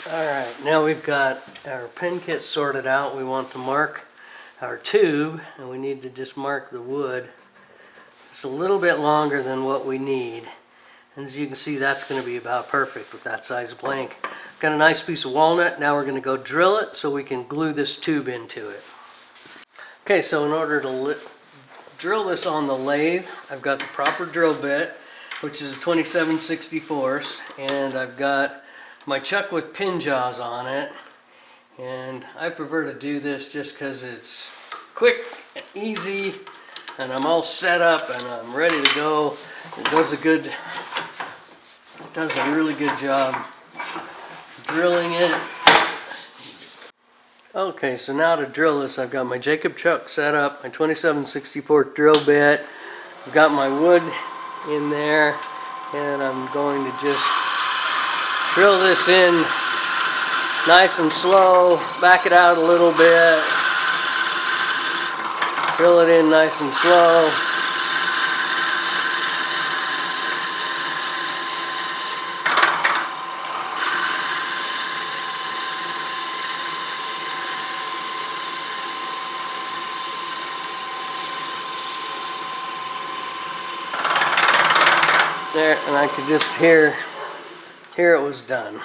Alright, now we've got our pin kit sorted out. We want to mark our tube, and we need to just mark the wood. It's a little bit longer than what we need. And as you can see, that's going to be about perfect with that size blank. Got a nice piece of walnut. Now we're going to go drill it so we can glue this tube into it. Okay, so in order to drill this on the lathe, I've got the proper drill bit, which is a 27/64, and I've got my chuck with pin jaws on it. And I prefer to do this just because it's quick and easy, and I'm all set up and I'm ready to go. It does a really good job drilling it. Okay, so now to drill this, I've got my Jacob chuck set up, my 27/64 drill bit. I've got my wood in there, and I'm going to just drill this in nice and slow, back it out a little bit, drill it in nice and slow. There, and I could just hear it was done.